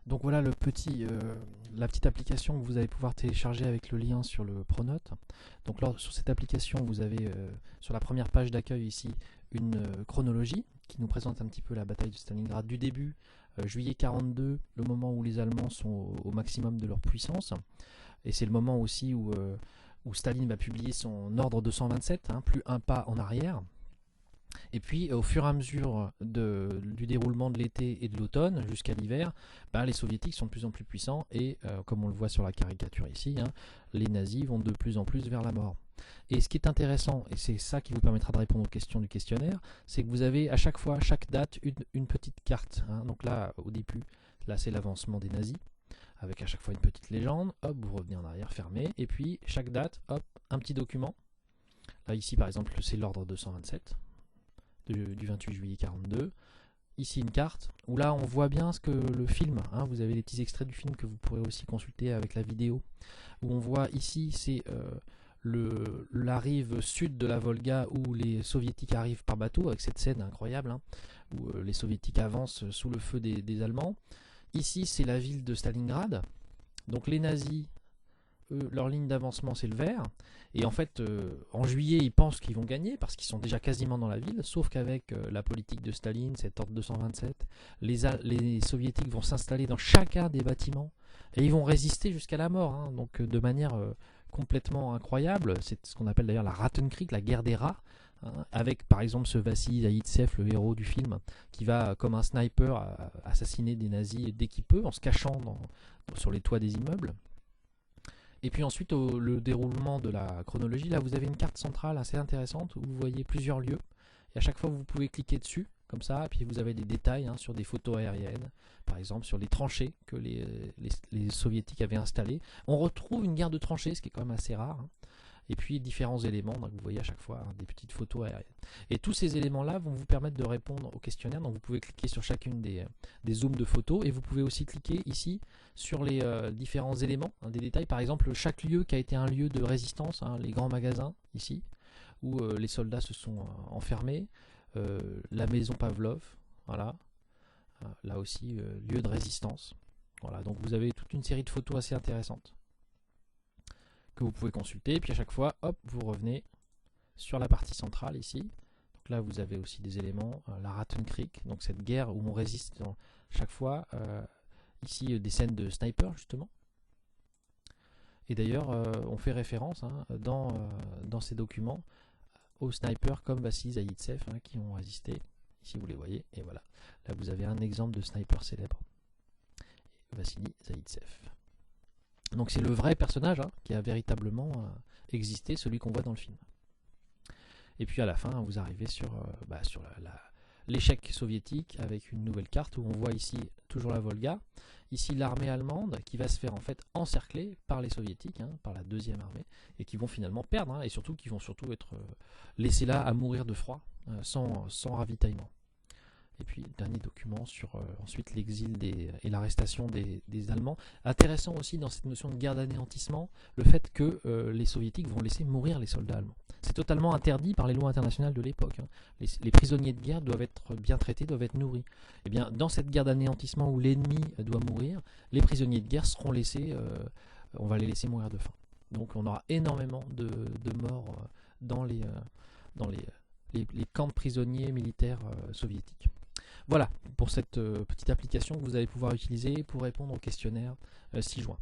Donc voilà la petite application que vous allez pouvoir télécharger avec le lien sur le Pronote. Donc là, sur cette application, vous avez sur la première page d'accueil ici une chronologie qui nous présente un petit peu la bataille de Stalingrad du début, juillet 42, le moment où les Allemands sont au maximum de leur puissance. Et c'est le moment aussi où Staline va publier son ordre 227, plus un pas en arrière. Et puis, au fur et à mesure du déroulement de l'été et de l'automne jusqu'à l'hiver, les soviétiques sont de plus en plus puissants et, comme on le voit sur la caricature ici, les nazis vont de plus en plus vers la mort. Et ce qui est intéressant, et c'est ça qui vous permettra de répondre aux questions du questionnaire, c'est que vous avez à chaque fois, chaque date, une petite carte. Donc là, au début, là c'est l'avancement des nazis, avec à chaque fois une petite légende. Hop, vous revenez en arrière, fermé. Et puis, chaque date, hop, un petit document. Là, ici, par exemple, c'est l'ordre 227. Du 28 juillet 42. Ici une carte où là on voit bien ce que le film, vous avez les petits extraits du film que vous pourrez aussi consulter avec la vidéo, où on voit ici c'est la rive sud de la Volga où les soviétiques arrivent par bateau, avec cette scène incroyable où les soviétiques avancent sous le feu des Allemands. Ici c'est la ville de Stalingrad, donc les nazis, leur ligne d'avancement c'est le vert, et en fait en juillet ils pensent qu'ils vont gagner parce qu'ils sont déjà quasiment dans la ville, sauf qu'avec la politique de Staline, cet ordre 227, les soviétiques vont s'installer dans chacun des bâtiments et ils vont résister jusqu'à la mort, donc de manière complètement incroyable. C'est ce qu'on appelle d'ailleurs la Rattenkrieg, la guerre des rats, avec par exemple ce Vassili Zaïtsev, le héros du film, qui va comme un sniper assassiner des nazis dès qu'il peut en se cachant sur les toits des immeubles. Et puis ensuite, le déroulement de la chronologie, là vous avez une carte centrale assez intéressante où vous voyez plusieurs lieux. Et à chaque fois, vous pouvez cliquer dessus, comme ça, et puis vous avez des détails sur des photos aériennes, par exemple sur les tranchées que les soviétiques avaient installées. On retrouve une guerre de tranchées, ce qui est quand même assez rare. Et puis différents éléments, donc vous voyez à chaque fois des petites photos aériennes. Et tous ces éléments-là vont vous permettre de répondre au questionnaire, donc vous pouvez cliquer sur chacune des zooms de photos, et vous pouvez aussi cliquer ici sur les différents éléments, des détails, par exemple chaque lieu qui a été un lieu de résistance, les grands magasins ici, où les soldats se sont enfermés, la maison Pavlov, voilà, là aussi lieu de résistance. Voilà, donc vous avez toute une série de photos assez intéressantes que vous pouvez consulter, et puis à chaque fois, hop, vous revenez sur la partie centrale ici. Donc là, vous avez aussi des éléments, la Rattenkrieg, donc cette guerre où on résiste chaque fois. Ici, des scènes de sniper, justement. Et d'ailleurs, on fait référence dans ces documents aux snipers comme Vassili Zaïtsev qui ont résisté. Ici, vous les voyez, et voilà. Là, vous avez un exemple de sniper célèbre. Vassili Zaïtsev. Donc c'est le vrai personnage qui a véritablement existé, celui qu'on voit dans le film. Et puis à la fin, vous arrivez sur l'échec soviétique avec une nouvelle carte où on voit ici toujours la Volga, ici l'armée allemande qui va se faire en fait encercler par les soviétiques, par la deuxième armée, et qui vont finalement perdre, et surtout qui vont surtout être laissés là à mourir de froid, sans ravitaillement. Et puis dernier document sur ensuite l'exil et l'arrestation des Allemands. Intéressant aussi dans cette notion de guerre d'anéantissement, le fait que les soviétiques vont laisser mourir les soldats allemands. C'est totalement interdit par les lois internationales de l'époque. Les prisonniers de guerre doivent être bien traités, doivent être nourris. Et bien dans cette guerre d'anéantissement où l'ennemi doit mourir, les prisonniers de guerre seront laissés, on va les laisser mourir de faim. Donc on aura énormément de morts dans les camps de prisonniers militaires soviétiques. Voilà pour cette petite application que vous allez pouvoir utiliser pour répondre au questionnaire ci-joint.